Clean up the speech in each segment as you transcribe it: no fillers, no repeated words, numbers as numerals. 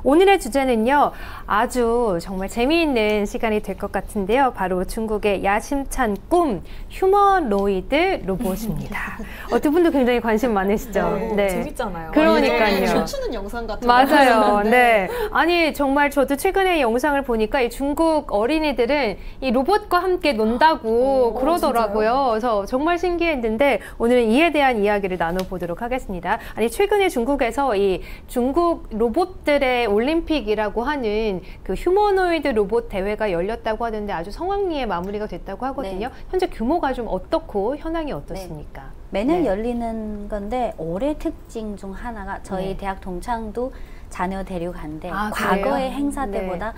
오늘의 주제는요, 아주 정말 재미있는 시간이 될 것 같은데요. 바로 중국의 야심찬 꿈, 휴머노이드 로봇입니다. 두 분도 굉장히 관심 많으시죠? 네. 재밌잖아요. 그러니까요. 춤추는 영상 같은 맞아요. 네. 아니, 정말 저도 최근에 영상을 보니까 이 중국 어린이들은 이 로봇과 함께 논다고 그러더라고요. 진짜요? 그래서 정말 신기했는데 오늘은 이에 대한 이야기를 나눠보도록 하겠습니다. 아니, 최근에 중국에서 이 중국 로봇들의 올림픽이라고 하는 그 휴머노이드 로봇 대회가 열렸다고 하는데 아주 성황리에 마무리가 됐다고 하거든요. 네. 현재 규모가 좀 어떻고 현황이 어떻습니까? 매년 네. 열리는 건데 올해 특징 중 하나가 저희 네. 대학 동창도 자녀 데려간데 아, 과거의 그래요? 행사 네. 때보다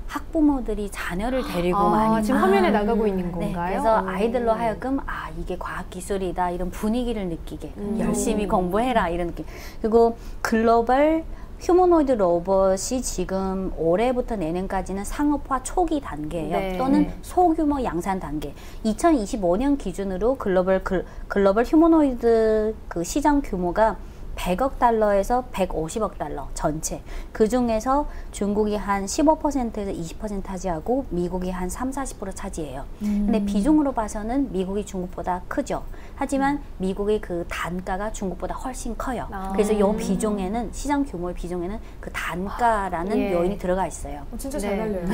학부모들이 자녀를 데리고 많이 지금 화면에 나가고 있는 네, 건가요? 그래서 아이들로 하여금 이게 과학기술이다 이런 분위기를 느끼게 열심히 공부해라 이런 느낌. 그리고 글로벌 휴머노이드 로봇이 지금 올해부터 내년까지는 상업화 초기 단계예요. 네. 또는 소규모 양산 단계. 2025년 기준으로 글로벌 휴머노이드 그 시장 규모가 100억 달러에서 150억 달러 전체. 그 중에서 중국이 한 15%에서 20% 차지하고 미국이 한 30-40% 차지해요. 근데 비중으로 봐서는 미국이 중국보다 크죠. 하지만 미국의 그 단가가 중국보다 훨씬 커요. 그래서 이 비중에는 시장 규모의 비중에는 그 단가라는 예. 요인이 들어가 있어요. 진짜 네. 잘 날려요.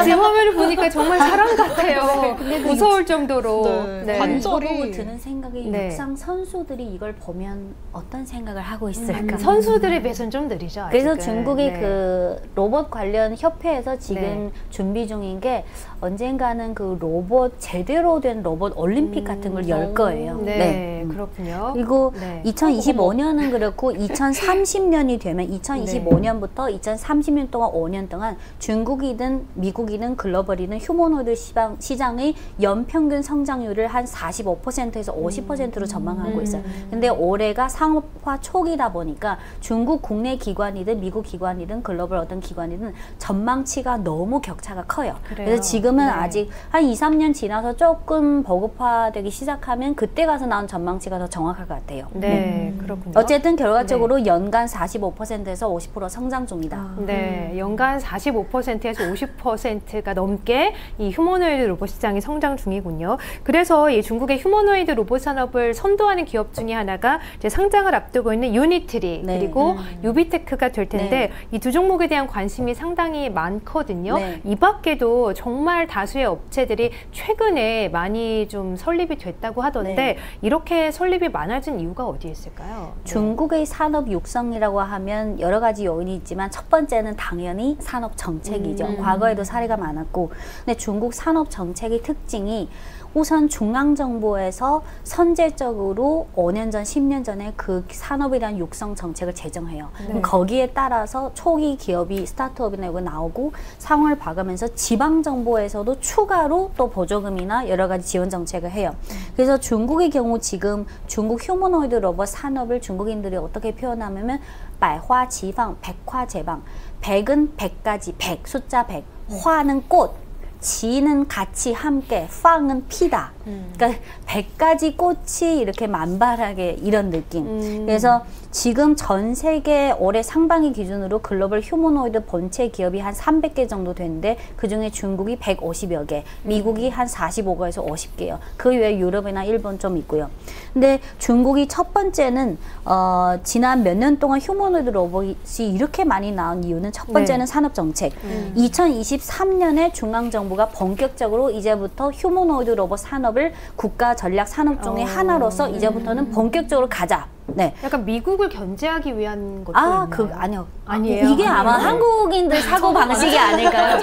지금 화면을 보니까 정말 사람 같아요. 근데 무서울 정도로. 네. 네. 관절. 이거 보고 드는 생각이 네. 육상 선수들이 이걸 보면 어떤 생각을 하고 있을까? 선수들에 비해서는 좀 느리죠. 그래서 아직은. 중국의 네. 그 로봇 관련 협회에서 지금 네. 준비 중인 게 언젠가는 그 로봇 제대로 된 로봇 올림픽 같은 걸 열 거예요. 네, 그렇군요. 그리고 네. 2025년은 그렇고 2030년이 되면 2025년부터 2030년 동안 5년 동안 중국이든 미국이든 글로벌이든 휴머노이드 시장의 연평균 성장률을 한 45%에서 50%로 전망하고 있어요. 근데 올해가 상업화 초기다 보니까 중국 국내 기관이든 미국 기관이든 글로벌 어떤 기관이든 전망치가 너무 격차가 커요. 그래요. 그래서 지금은 네. 아직 한 2-3년 지나서 조금 보급화되기 시작하면 그때 가서 나온 전망치가 더 정확할 것 같아요. 네, 그렇군요. 어쨌든 결과적으로 연간 45%에서 50% 성장 중이다. 네, 연간 45%에서 50%가 넘게 이 휴머노이드 로봇 시장이 성장 중이군요. 그래서 이 중국의 휴머노이드 로봇 산업을 선도하는 기업 중에 하나가 이제 상장을 앞두고 있는 유니트리 네. 그리고 유비테크가 될 텐데 네. 이 두 종목에 대한 관심이 상당히 많거든요. 네. 이 밖에도 정말 다수의 업체들이 최근에 많이 좀 설립이 됐다고 하던데 네. 이렇게 설립이 많아진 이유가 어디에 있을까요? 중국의 산업 육성이라고 하면 여러 가지 요인이 있지만 첫 번째는 당연히 산업 정책이죠. 과거에도 사례가 많았고, 근데 중국 산업 정책의 특징이 우선 중앙정부에서 선제적으로 5년 전, 10년 전에 그 산업에 대한 육성 정책을 제정해요. 그럼 거기에 따라서 초기 기업이 스타트업이나 이거 나오고 상황을 봐가면서 지방정부에서도 추가로 또 보조금이나 여러 가지 지원 정책을 해요. 그래서 중국의 경우 지금 중국 휴머노이드 로봇 산업을 중국인들이 어떻게 표현하냐면百花齐放, 백화제방. 백은 100가지, 100, 숫자 100. 화는 꽃. 지는 같이 함께, 팡은 피다. 그러니까 100가지 꽃이 이렇게 만발하게 이런 느낌. 그래서 지금 전 세계 올해 상반기 기준으로 글로벌 휴머노이드 본체 기업이 한 300개 정도 되는데 그중에 중국이 150여 개, 미국이 한 45개에서 50개요. 그 외에 유럽이나 일본 좀 있고요. 근데 중국이 첫 번째는 지난 몇 년 동안 휴머노이드 로봇이 이렇게 많이 나온 이유는 첫 번째는 산업 정책. 2023년에 중앙정부가 본격적으로 이제부터 휴머노이드 로봇 산업을 국가 전략 산업종의 하나로서 이제부터는 본격적으로 가자. 네. 약간 미국을 견제하기 위한 것도 있나요? 아니요. 아니에요? 이게 아마 한국인들 사고 방식이 아닐까요?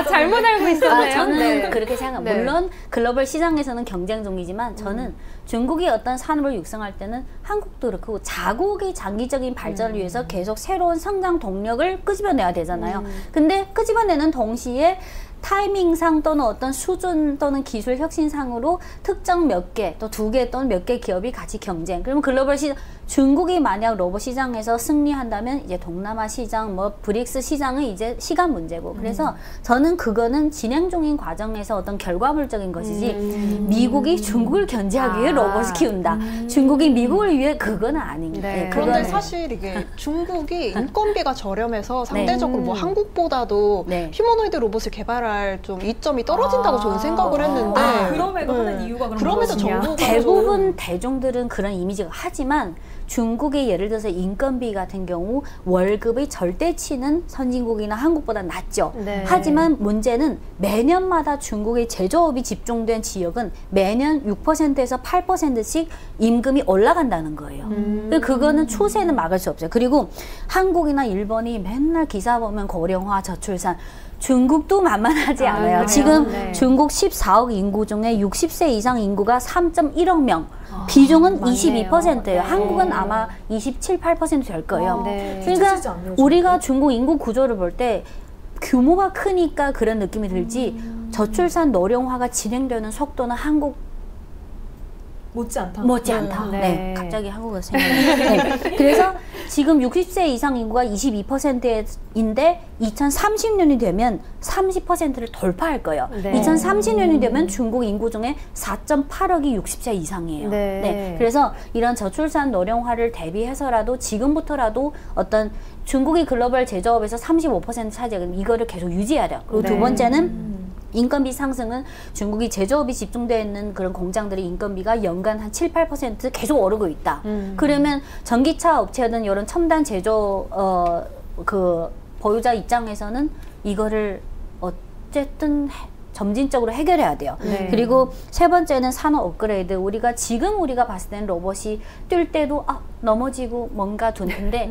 잘못 알고 있었네요. 저는 네. 그렇게 생각합니다. 네. 물론 글로벌 시장에서는 경쟁종이지만 저는 중국이 어떤 산업을 육성할 때는 한국도 그렇고 자국의 장기적인 발전을 위해서 계속 새로운 성장 동력을 끄집어내야 되잖아요. 근데 끄집어내는 동시에 타이밍상 또는 어떤 수준 또는 기술 혁신상으로 특정 몇 개, 또 2개 또는 몇 개 기업이 같이 경쟁. 그러면 글로벌 시장, 중국이 만약 로봇 시장에서 승리한다면 이제 동남아 시장, 뭐 브릭스 시장은 이제 시간 문제고. 그래서 저는 그거는 진행 중인 과정에서 어떤 결과물적인 것이지 미국이 중국을 견제하기 위해 로봇을 키운다. 중국이 미국을 위해 그건 아닙니다. 네. 그런데 그거는- 사실 이게 중국이 인건비가 저렴해서 상대적으로 뭐 음. 한국보다도 네. 휴머노이드 로봇을 개발할 좀 이점이 떨어진다고 저는 생각을 했는데 그럼에도 하는 이유가 그럼 그럼에도 무엇이냐? 정부가 대부분 대중들은 그런 이미지가 하지만 중국의 예를 들어서 인건비 같은 경우 월급의 절대치는 선진국이나 한국보다 낮죠. 네. 하지만 문제는 매년마다 중국의 제조업이 집중된 지역은 매년 6%에서 8%씩 임금이 올라간다는 거예요. 그거는 추세는 막을 수 없어요. 그리고 한국이나 일본이 맨날 기사 보면 고령화, 저출산, 중국도 만만하지 않아요. 그래요? 지금 네. 중국 14억 인구 중에 60세 이상 인구가 3.1억 명. 비중은 많네요. 22%예요. 네. 한국은 아마 27, 8%될 거예요. 네. 그러니까 뒤처지지 않네요, 우리가 중국 인구 구조를 볼 때 규모가 크니까 그런 느낌이 들지 저출산 노령화가 진행되는 속도는 한국 못지않다. 못지않다. 네. 네. 갑자기 한국어 생각나요. 네. 그래서 지금 60세 이상 인구가 22%인데 2030년이 되면 30%를 돌파할 거예요. 네. 2030년이 되면 중국 인구 중에 4.8억이 60세 이상이에요. 네. 그래서 이런 저출산 노령화를 대비해서라도 지금부터라도 어떤 중국이 글로벌 제조업에서 35% 차지하는 이거를 계속 유지해야 돼요. 그리고 두 네. 번째는 인건비 상승은 중국이 제조업이 집중되어 있는 그런 공장들의 인건비가 연간 한 7, 8% 계속 오르고 있다. 그러면 전기차 업체든 이런 첨단 제조 그 보유자 입장에서는 이거를 어쨌든 점진적으로 해결해야 돼요. 네. 그리고 세 번째는 산업 업그레이드. 우리가 봤을 때는 로봇이 뛸 때도 넘어지고 뭔가 두는데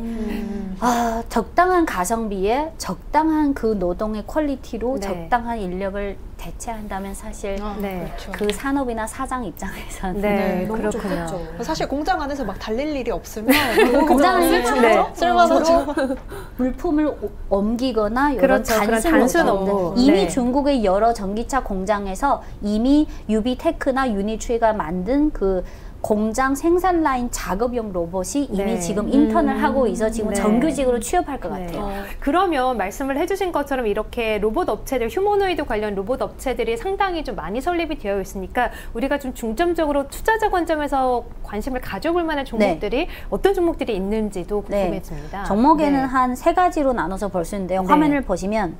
적당한 가성비에 적당한 그 노동의 퀄리티로 네. 적당한 인력을 대체한다면 사실 네. 그렇죠. 그 산업이나 사장 입장에서는 네, 너무 그렇군요. 좋겠죠. 사실 공장 안에서 막 달릴 일이 없으면 공장 안에서 네. 쓸만하죠. 물품을 옮기거나 이런 그렇죠. 그런 단순 단순 업무. 업무. 이미 네. 중국의 여러 전기차 공장에서 이미 유비테크나 유니트리가 만든 그 공장 생산 라인 작업용 로봇이 이미 네. 지금 인턴을 하고 있어 지금 네. 정규직으로 취업할 것 네. 같아요. 그러면 말씀을 해주신 것처럼 이렇게 로봇 업체들, 휴머노이드 관련 로봇 업체들이 상당히 좀 많이 설립이 되어 있으니까 우리가 좀 중점적으로 투자자 관점에서 관심을 가져볼 만한 종목들이 어떤 종목들이 있는지도 네. 궁금해집니다. 종목에는 네. 한 세 가지로 나눠서 볼 수 있는데요. 네. 화면을 보시면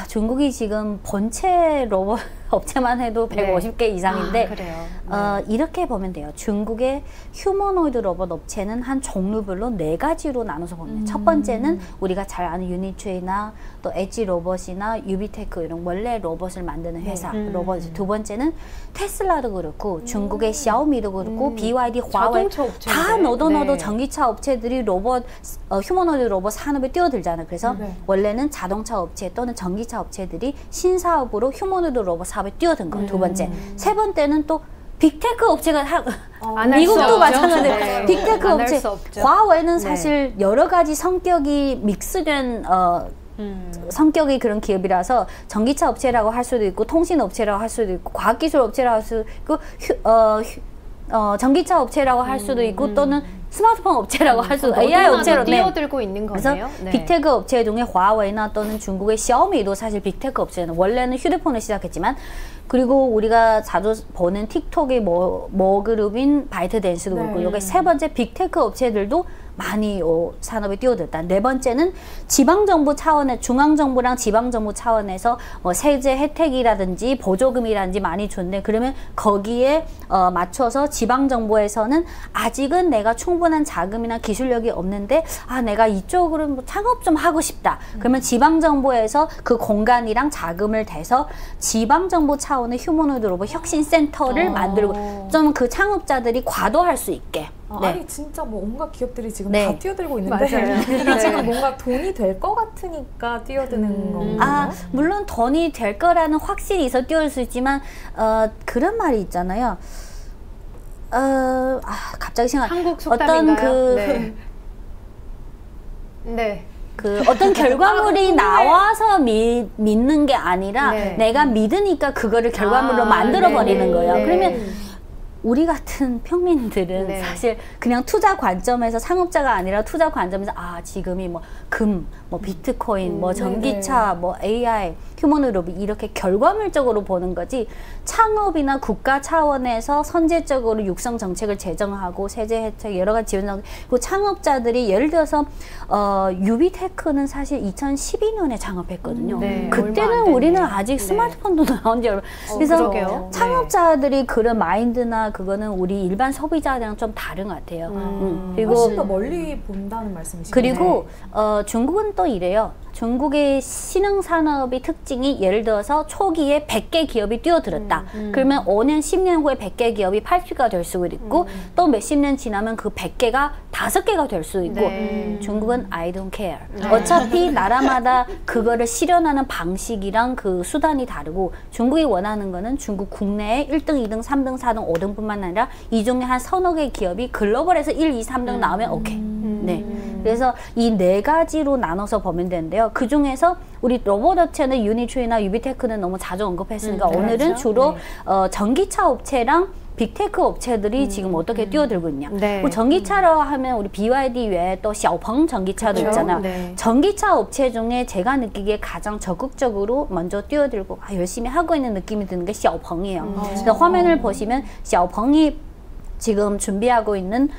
중국이 지금 본체 로봇 업체만 해도 150개 이상인데 그래요. 이렇게 보면 돼요. 중국의 휴머노이드 로봇 업체는 한 종류별로 네 가지로 나눠서 봅니다. 첫 번째는 우리가 잘 아는 유니트리나 또 엣지 로봇이나 유비테크 이런 원래 로봇을 만드는 회사 로봇. 두 번째는 테슬라도 그렇고 중국의 샤오미도 그렇고 BYD, 화웨이 자동차 업체인데. 다 너도 네. 전기차 업체들이 로봇 휴머노이드 로봇 산업에 뛰어들잖아요. 그래서 네. 원래는 자동차 업체 또는 전기차 업체들이 신사업으로 휴머노이드 로봇 사업에 뛰어든 거. 두 번째. 세 번째는 또 빅테크 업체가 안할수 미국도 없죠. 마찬가지예요. 네. 빅테크 안할 업체. 수 없죠. 화웨이는 네. 사실 여러 가지 성격이 믹스된 성격의 그런 기업이라서 전기차 업체라고 할 수도 있고 통신 업체라고 할 수도 있고 과학기술 업체라고 할 수도 있고 전기차 업체라고 할 수도 있고 또는 스마트폰 업체라고 할 수도 AI 업체로 뛰어들고 있는 그래서 거네요. 네. 빅테크 업체 중에 화웨이나 또는 중국의 샤오미도 사실 빅테크 업체는 원래는 휴대폰을 시작했지만 그리고 우리가 자주 보는 틱톡의 그룹인 바이트댄스도 그렇고 여기 세 번째 빅테크 업체들도 많이 산업에 뛰어들다. 네 번째는 지방정부 차원의 중앙정부랑 지방정부 차원에서 세제 혜택이라든지 보조금이라든지 많이 줬네. 그러면 거기에 맞춰서 지방정부에서는 아직은 내가 충분한 자금이나 기술력이 없는데 내가 이쪽으로 창업 좀 하고 싶다. 그러면 지방정부에서 그 공간이랑 자금을 대서 지방정부 차원의 휴머노이드 로봇 혁신센터를 만들고 좀 그 창업자들이 과도할 수 있게. 네. 아니 진짜 뭐 온갖 기업들이 지금 네. 다 뛰어들고 있는데 맞아요. 이게 지금 뭔가 돈이 될 것 같으니까 뛰어드는 건가요? 물론 돈이 될 거라는 확신이 있어 뛰어들 수 있지만 그런 말이 있잖아요. 갑자기 생각. 한국 속담인가요? 어떤 네. 어떤 결과물이 나와서 믿는 게 아니라 네. 내가 믿으니까 그거를 결과물로 만들어 버리는 네. 거예요. 네. 그러면 우리 같은 평민들은 네. 사실 그냥 투자 관점에서 상업자가 아니라 투자 관점에서 아 지금이 뭐 금, 뭐 비트코인, 뭐 전기차, 뭐 AI, 휴머노이드 로봇 이렇게 결과물적으로 보는 거지 창업이나 국가 차원에서 선제적으로 육성 정책을 제정하고 세제 혜택 여러 가지 지원 정책 그리고 창업자들이 예를 들어서 유비테크는 사실 2012년에 창업했거든요. 네, 얼마 안 그때는 됐네. 우리는 아직 네. 스마트폰도 나온 지 얼마 그래서 그러게요. 창업자들이 그런 마인드나 그거는 우리 일반 소비자랑 좀 다른 것 같아요. 그리고 훨씬 더 멀리 본다는 말씀이시죠? 그리고 중국은 또 이래요. 중국의 신흥 산업의 특징이 예를 들어서 초기에 100개 기업이 뛰어들었다. 그러면 5년, 10년 후에 100개 기업이 80개가 될 수 있고 또 몇십 년 지나면 그 100개가 5개가 될 수 있고 중국은 I don't care. 어차피 나라마다 그거를 실현하는 방식이랑 그 수단이 다르고 중국이 원하는 거는 중국 국내에 1등, 2등, 3등, 4등, 5등뿐만 아니라 이 중에 한 서너 개 기업이 글로벌에서 1, 2, 3등 나오면 오케이. 네. 그래서 이 네 가지로 나눠서 보면 되는데요. 그 중에서 우리 로봇 업체는 유니트리나 유비테크는 너무 자주 언급했으니까 오늘은 그렇죠. 주로 전기차 업체랑 빅테크 업체들이 지금 어떻게 뛰어들고 있냐. 네. 그리고 전기차로 하면 우리 BYD 외에 또 샤오펑 전기차도 그렇죠. 있잖아요. 네. 전기차 업체 중에 제가 느끼기에 가장 적극적으로 먼저 뛰어들고 열심히 하고 있는 느낌이 드는 게 샤오펑이에요. 그래서 화면을 보시면 샤오펑이 지금 준비하고 있는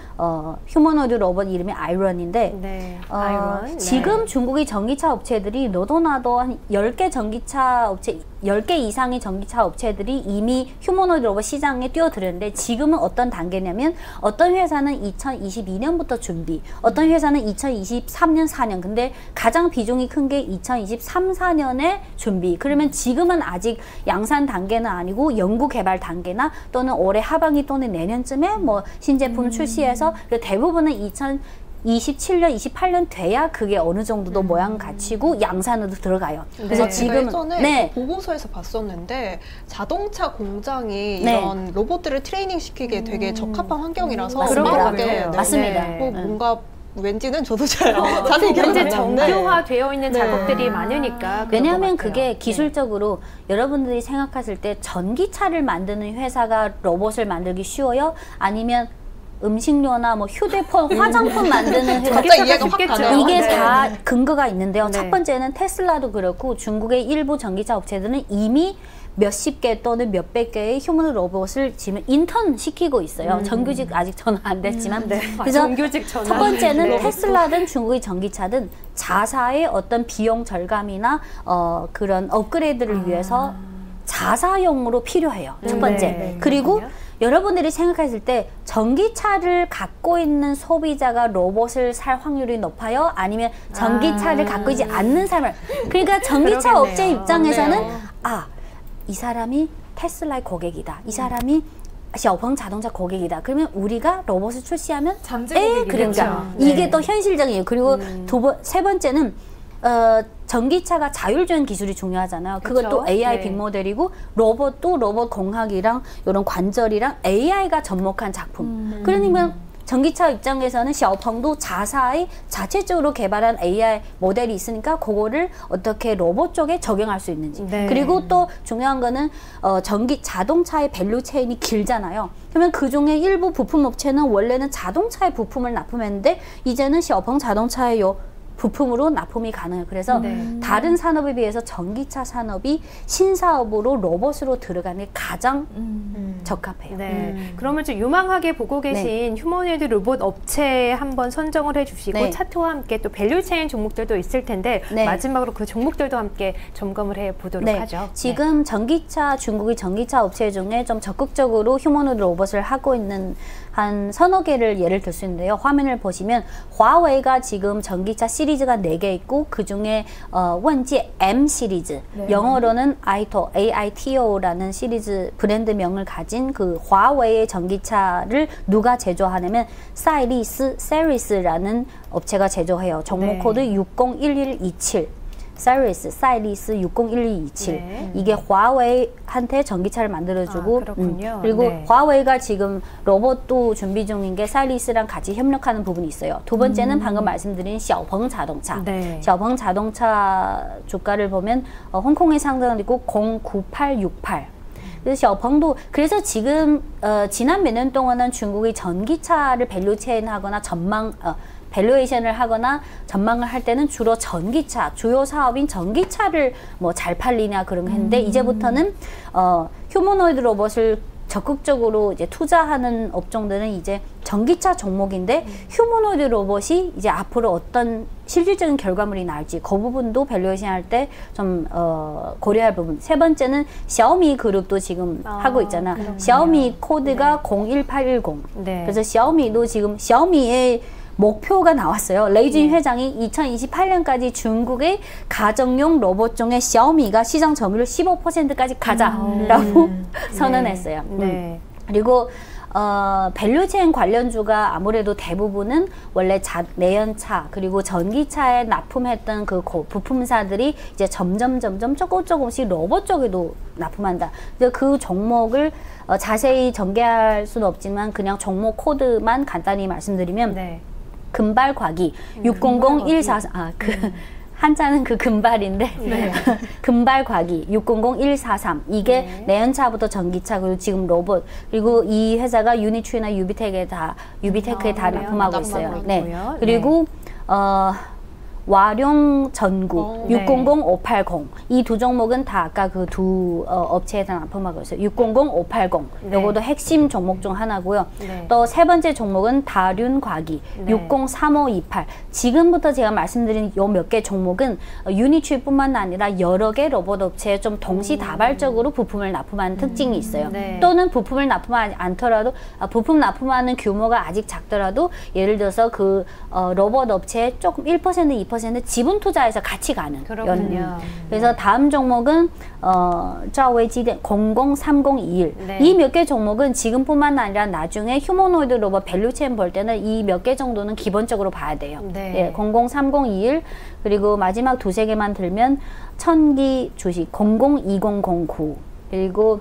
휴머노이드 로봇 이름이 아이런인데 네. 아이런. 지금 중국의 전기차 업체들이 너도나도 한 10개 전기차 업체 10개 이상의 전기차 업체들이 이미 휴머노이드 로봇 시장에 뛰어들었는데 지금은 어떤 단계냐면 어떤 회사는 2022년부터 준비 어떤 회사는 2023년 4년 근데 가장 비중이 큰 게 2023, 4년에 준비 그러면 지금은 아직 양산 단계는 아니고 연구 개발 단계나 또는 올해 하반기 또는 내년쯤에 뭐 신제품 출시해서 대부분은 2027년, 28년 돼야 그게 어느 정도도 모양 갖추고 양산으로 들어가요. 그래서 네. 제가 지금 예전에 보고서에서 봤었는데 자동차 공장이 네. 이런 로봇들을 트레이닝 시키기에 되게 적합한 환경이라서 맞습니다. 빠르게 네. 맞습니다. 뭔가 왠지는 저도 잘 자세히 기억이 현재 안 나는데 정교화되어 있는 네. 작업들이 많으니까. 그런 왜냐하면 것 같아요. 그게 기술적으로 여러분들이 생각하실 때 전기차를 만드는 회사가 로봇을 만들기 쉬워요? 아니면 음식료나 뭐 휴대폰, 화장품 만드는 회사 갑자기 이해가 확 쉽겠죠. 가네요. 이게 네. 다 근거가 있는데요. 네. 첫 번째는 테슬라도 그렇고 중국의 일부 전기차 업체들은 이미 몇십 개 또는 몇백 개의 휴머노 로봇을 지금 인턴 시키고 있어요. 정규직 아직 전화 안 됐지만. 네. 그래서 정규직 전환. 첫 번째는 네. 테슬라든 중국의 전기차든 자사의 어떤 비용 절감이나 그런 업그레이드를 위해서 자사용으로 필요해요. 첫 번째. 네. 그리고 그렇군요. 여러분들이 생각하실 때 전기차를 갖고 있는 소비자가 로봇을 살 확률이 높아요? 아니면 전기차를 갖고 있지 않는 사람을 그러니까 전기차 그러겠네요. 업체 입장에서는 네. 이 사람이 테슬라의 고객이다. 이 사람이 샤오펑 자동차 고객이다. 그러면 우리가 로봇을 출시하면 잠재 고객이 그러니까 되죠. 이게 네. 또 현실적이에요. 그리고 세 번째는 전기차가 자율주행 기술이 중요하잖아요. 그것도 그쵸? AI 네. 빅모델이고 로봇도 로봇 공학이랑 이런 관절이랑 AI가 접목한 작품. 그러니까 전기차 입장에서는 샤오펑도 자사의 자체적으로 개발한 AI 모델이 있으니까 그거를 어떻게 로봇 쪽에 적용할 수 있는지. 네. 그리고 또 중요한 거는 자동차의 밸류 체인이 길잖아요. 그러면 그 중에 일부 부품 업체는 원래는 자동차의 부품을 납품했는데 이제는 샤오펑 자동차의 부품으로 납품이 가능해요. 그래서 다른 산업에 비해서 전기차 산업이 신사업으로 로봇으로 들어가는 게 가장 적합해요. 네. 그러면 좀 유망하게 보고 계신 휴머노이드 로봇 업체 한번 선정을 해주시고 네. 차트와 함께 또 밸류체인 종목들도 있을 텐데 네. 마지막으로 그 종목들도 함께 점검을 해보도록 하죠. 지금 전기차 중국의 전기차 업체 중에 좀 적극적으로 휴머노이드 로봇을 하고 있는 한 서너 개를 예를 들 수 있는데요. 화면을 보시면 화웨이가 지금 전기차 시리즈가 4개 있고 그 중에 원지 M 시리즈 영어로는 AITO라는 시리즈 브랜드명을 가진 그 화웨이의 전기차를 누가 제조하냐면 사이리스라는 업체가 제조해요. 종목 네. 코드 601127 사이리스 601227 네. 이게 화웨이한테 전기차를 만들어주고 그렇군요. 그리고 네. 화웨이가 지금 로봇도 준비 중인 게 사이리스랑 같이 협력하는 부분이 있어요. 두 번째는 방금 말씀드린 샤오펑 자동차. 네. 샤오펑 자동차 주가를 보면 홍콩에 상장을 있고 09868 그래서 셔펑도 그래서 지금 지난 몇 년 동안은 중국이 전기차를 밸류체인하거나 밸류에이션을 하거나 전망을 할 때는 주로 전기차, 주요 사업인 전기차를 뭐 잘 팔리냐 그런 거 했는데 이제부터는 휴머노이드 로봇을 적극적으로 이제 투자하는 업종들은 이제 전기차 종목인데 휴머노이드 로봇이 이제 앞으로 어떤 실질적인 결과물이 나올지 그 부분도 밸류에이션 할 때 좀 고려할 부분. 세 번째는 샤오미 그룹도 지금 하고 있잖아. 그렇군요. 샤오미 코드가 01810. 네. 그래서 샤오미도 지금 샤오미의 목표가 나왔어요. 레이진 회장이 2028년까지 중국의 가정용 로봇 중에 샤오미가 시장 점유율 15%까지 가자라고 선언했어요. 네. 그리고 밸류체인 관련주가 아무래도 대부분은 원래 내연차 그리고 전기차에 납품했던 그 부품사들이 이제 점점 조금씩 로봇 쪽에도 납품한다. 근데 그 종목을 자세히 전개할 수는 없지만 그냥 종목 코드만 간단히 말씀드리면 네. 금발과기 600143 한자는 그 금발인데 네. 금발과기 600143 이게 네. 내연차부터 전기차 그리고 지금 로봇 그리고 이 회사가 유니트리나 유비텍에 다 그래요? 납품하고 있어요. 납품하고 네. 있고요. 그리고 와룡 전구 네. 600580 이 두 종목은 다 아까 그 두 업체에서 납품하고 있어요. 600580 네. 요것도 핵심 종목 중 하나고요. 네. 또 세 번째 종목은 다륜과기 네. 603528 지금부터 제가 말씀드린 요 몇 개 종목은 유니츠뿐만 아니라 여러 개 로봇 업체에 좀 동시다발적으로 부품을 납품하는 특징이 있어요. 네. 또는 부품을 납품하지 않더라도 부품 납품하는 규모가 아직 작더라도 예를 들어서 그 로봇 업체에 조금 1% 2% 지분 투자해서 같이 가는 그렇군요. 그래서 다음 종목은 짜웨지대 003021 네. 이 몇 개 종목은 지금뿐만 아니라 나중에 휴머노이드 로봇 밸류체인 볼 때는 이 몇 개 정도는 기본적으로 봐야 돼요. 네. 예, 003021 그리고 마지막 두세 개만 들면 천기 주식 002009 그리고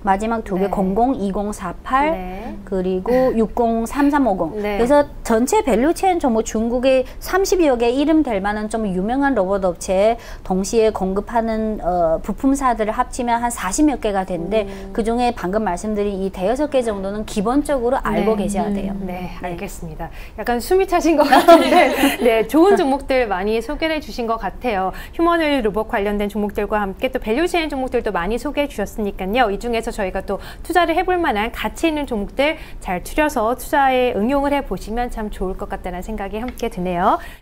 마지막 두 개 네. 002048 네. 그리고 603350 네. 그래서 전체 밸류체인 종목 중국의 30여 개 이름 될 만한 좀 유명한 로봇 업체에 동시에 공급하는 부품사들을 합치면 한 40몇 개가 되는데 그중에 방금 말씀드린 이 대여섯 개 정도는 기본적으로 알고 네. 계셔야 돼요. 네, 알겠습니다. 약간 숨이 차신 것 같은데, 네, 좋은 종목들 많이 소개를 해주신 것 같아요. 휴머노이드 로봇 관련된 종목들과 함께 또 밸류체인 종목들도 많이 소개해 주셨으니까요. 이 중에서 저희가 또 투자를 해볼 만한 가치 있는 종목들 잘 추려서 투자에 응용을 해보시면 참 좋을 것 같다는 생각이 함께 드네요.